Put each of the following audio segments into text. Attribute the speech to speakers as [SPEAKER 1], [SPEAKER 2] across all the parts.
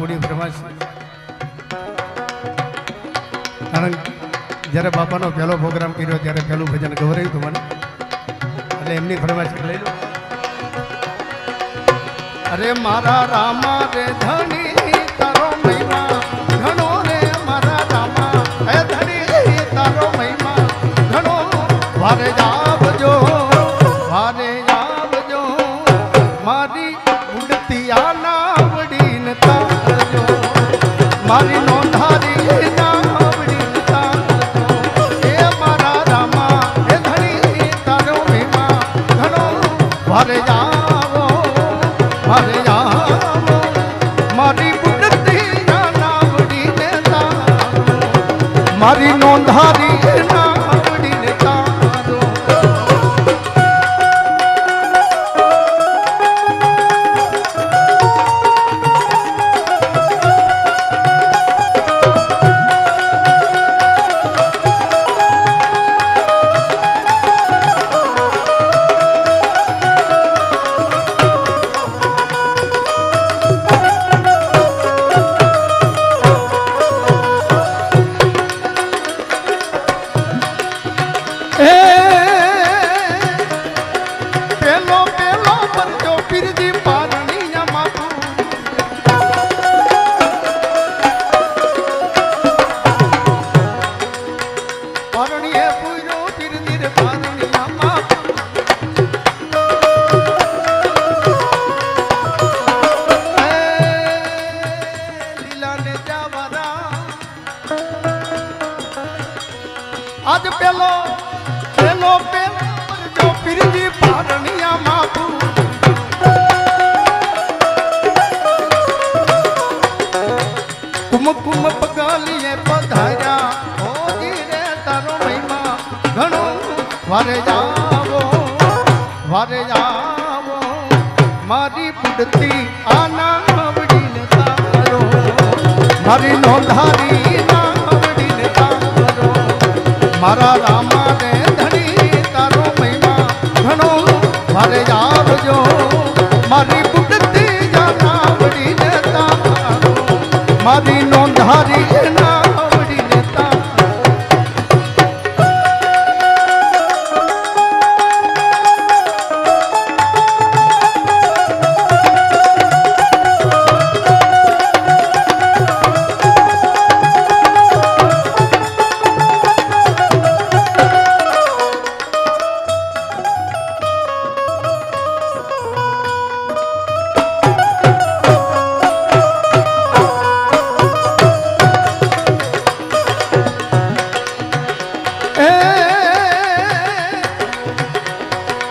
[SPEAKER 1] પૂરી ફરમાશ કારણ જ્યારે બાપાનો પહેલો પ્રોગ્રામ કર્યો ત્યારે પહેલું ભજન ગવરાયું હતું મને એટલે એમની ફરમાશ લઈ લો. અરે મારા રામા રે ધણી તારો મહિમા ઘણો રે મારા રામા હે ધણી તારો મહિમા ઘણો વારે આવજો મારી ઉડતી આનાવડીને તારજો મારી નોંધારી નાવડીને તારજો એ મારા રામા હે ધણી તારો મહિમા ઘણો વારે આવો મારી ઉડતી આનાવડીને તારજો મારી નોંધારી નાવડીને તારજો. આજ પેલો પેલો પેલો જો પીરજી પારણિયા માપુ કુમકુમ પગાલીએ પધાર્યા હોજી રે તારો મહિમા ઘણો વારે જાવો મારી પુડતી આનાવડીને તારો મારી નોંધારી નાવડીને તારો મારા રામા રે ધણી તારો મહિમા ઘણો વારે આવજો મારી બુદ્ધિ જાનાવડીને તારો મારી નોંધારી નાવડીને તારો.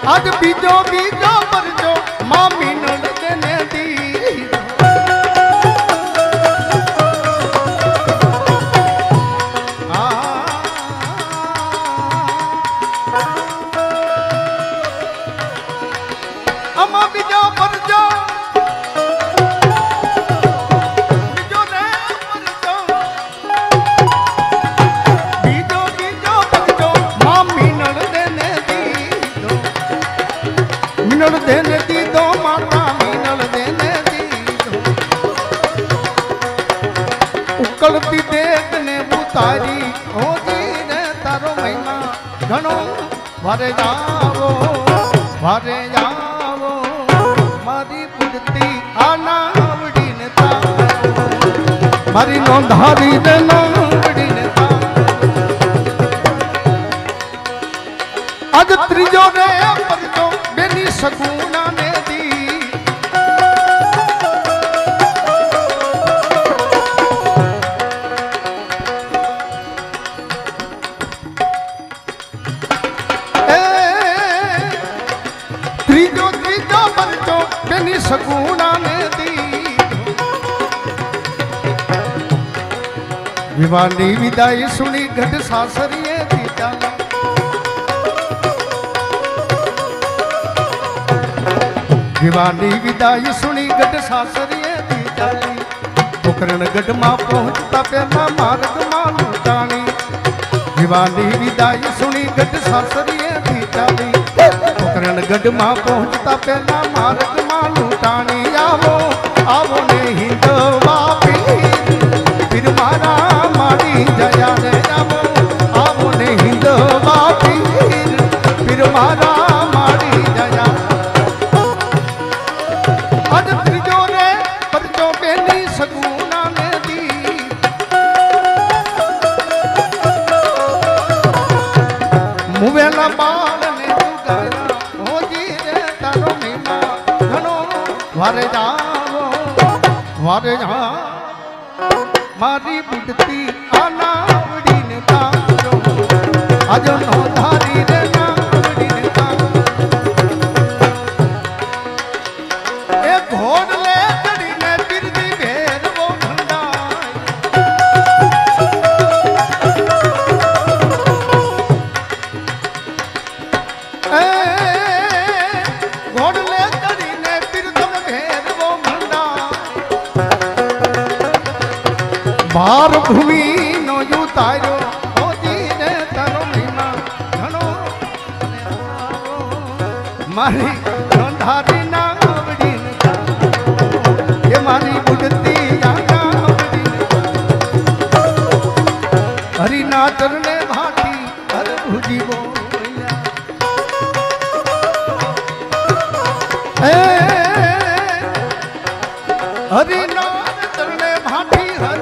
[SPEAKER 1] આજ બીજો પરજો મામી નળને દીધો આમાં બીજો પરજો દેને દીધો માતા મીનળ દેને દીધો ઉકળતી દેખ ને ઉતારી હોજી રે તારો મહિમા ઘણો વારે જાવો મારી પુડતી આનાવડીને તારો મારી નોંધારી દે નાવડીને તારો. આજ ત્રીજો રે પરજો બેની સગુણા ને દી ત્રીજો પરજો બેની સગુણા ને દી વિવાહની વિદાય સુણી ઘટ સાસરીએ થી ચાલી વિવાહની વિદાય સુણી ગઢ સાસરીએ થી ચાલી પોકરણ ગઢમાં પહોંચતા પહેલા માર્ગમાં લૂંટાણી વિવાહની વિદાય સુણી ગઢ સાસરીએ થી ચાલી પોકરણ ગઢમાં પહોંચતા પહેલા માર્ગમાં લૂંટાણી આવો ને હિંદવા સગુના ને દી મુવેલા બાળ ને જુગાયા હોજી રે તારો મહિમા ઘણો વારે જાવો વારે જા મારી બુડતી આનાવડી ને તારો આજો નો ધારી રે નાવડી ને તારો એ ઘોડ લે ચડીને પીરતી ભેરવો ભંડાય એ ઘોડ લે ચડીને પીરતમ ભેરવો ભંડાય ભાર ભૂમિ નો યુતાર્યો હોજી રે તારો મહિમા ઘણો મારી નોંધારી ના આવડી એ મારી બુડતી આવડી હરિના ચરણે ભાટી હર ભુજી બોલ્યા હરિના ચરણે ભાટી હર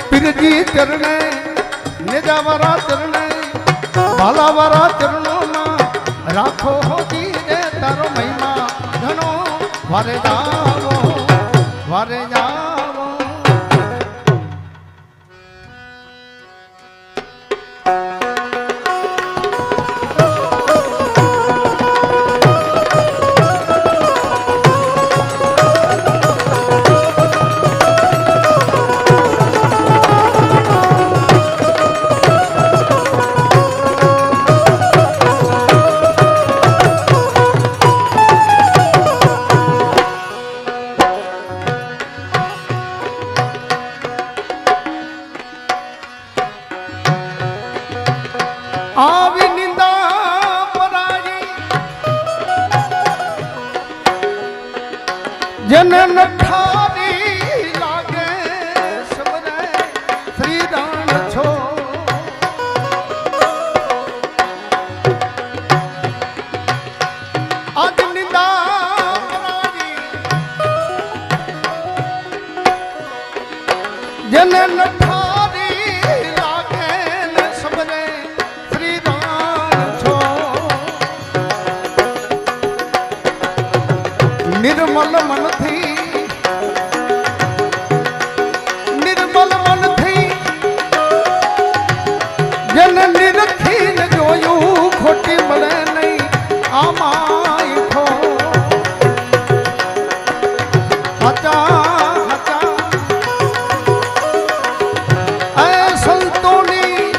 [SPEAKER 1] પીરજી ચરણે નેજાવાળા ચરણે ભાલાવાળા ચરણોમાં રાખો હોજી રે તારો મહિમા ઘણો વારે જાવો વારે જાવો આવી નિંદા પરાઈ જન નઠારી લાગે સબરે શ્રી રામ છો આજ નિંદા પરાઈ જન નઠારી લાગે સબરે નિર્મલ મનથી જેને નિરખીને જોયું ખોટી મળે નહીં આમાં ખો હચા હચા એ સંતોની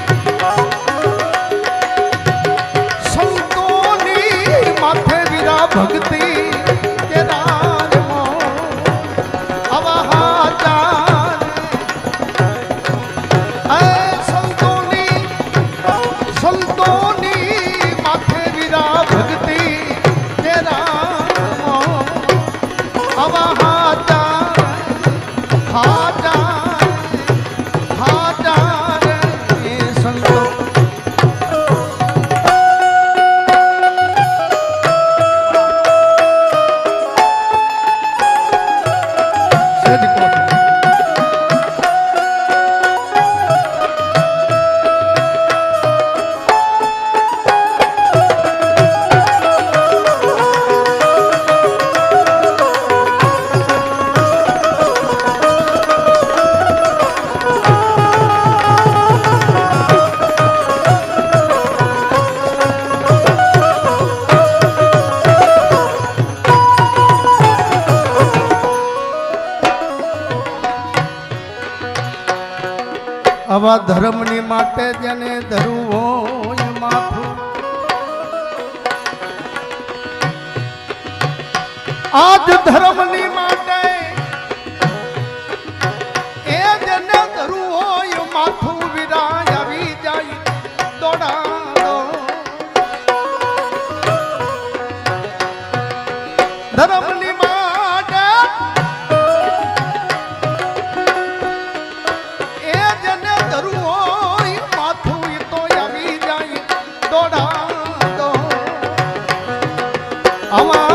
[SPEAKER 1] માથે વીરા ભક્તિ આવા ધર્મની માટે જેને ધરવું હોય માથું આજ ધર્મની માટે એ જેને ધરવું હોય માથું વિરાય આવી જાય દોડાડો ધર્મની માટે એ જેને ધરવું હોય માથું તો આવી જાય દોડાડો આવા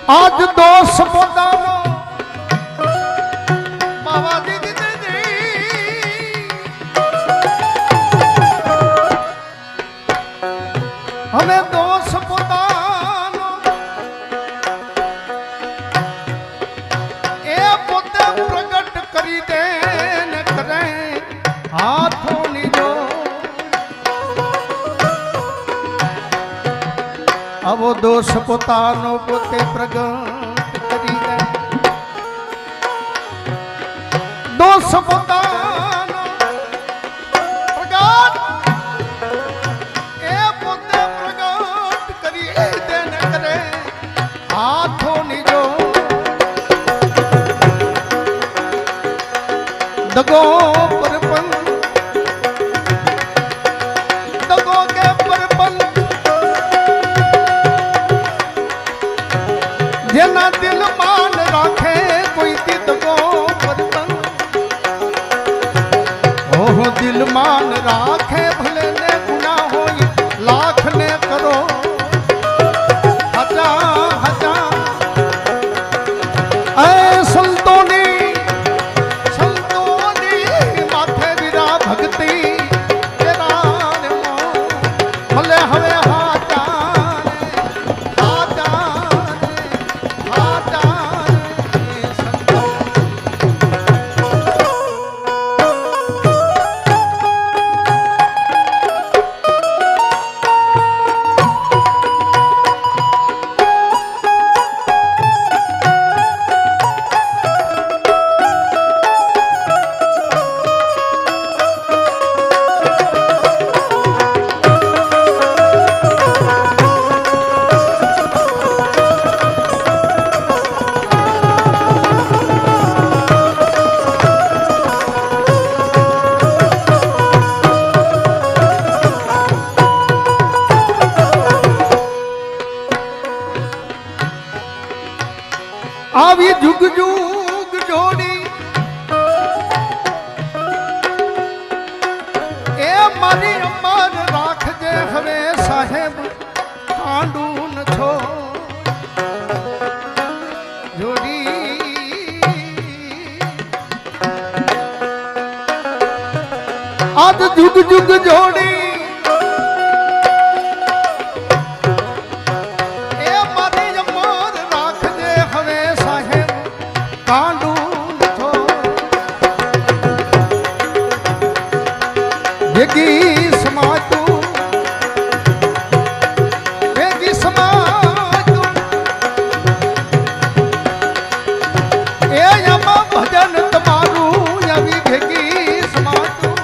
[SPEAKER 1] आज दोष પોતાનો બાવા દીદી હવે દોષ પોતાનો એ પોતે પ્રગટ કરી દે ને કરે હાથોની જો આવો દોષ પોતાનો પોતે પ્રગટ કરી દે દોષ પોતાનો પ્રગટ એ પોતે પ્રગટ કરી દે ને કરે હાથોની જો દગો પરપન દગો કે પરપન જેના દિલ માન રાખે કોઈ દીદગો પરપન ઓહો દિલ માન રાખે ભલે ને ગુના હોય લાખ ને કરો હજા હજા એ સંતોની માથે વિરા ભક્તિ તેરા ને ભલે હવે આવી જુગ જુગ જોડી એ મારી અમર રાખજે હવે સાહેબ કાંડું ન છો જોડી આજ જુગ જુગ જોડી ભેગી સમાતું ભેગી સમાતું એ આમાં ભજન તમારું આવી ભેગી સમાતું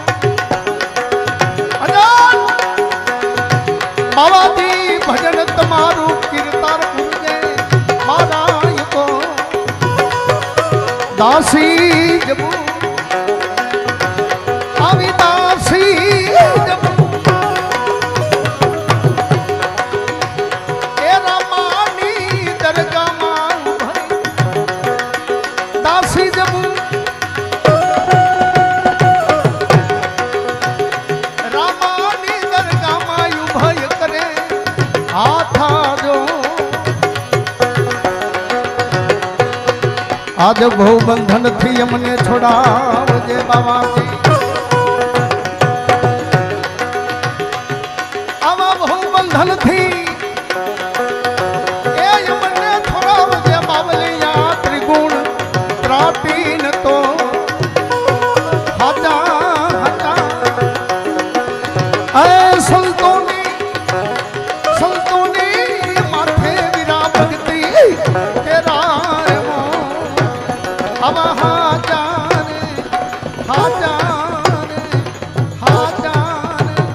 [SPEAKER 1] બાવાજી ભજન તમારું કીર્તન પૂજે મારા તો દાસી જબુ આવી દાસી આજ ભવ બંધન થી અમને છોડાવજે બાવાજી ધનથી એ મને થોરાવજે બાવલિયા ત્રિગુણ ત્રાટીન તો હાજા હાજા એ સંતોની માથે વિરા ભક્તિ કે રામો આવા હાજા રે હાજા રે હાજા રે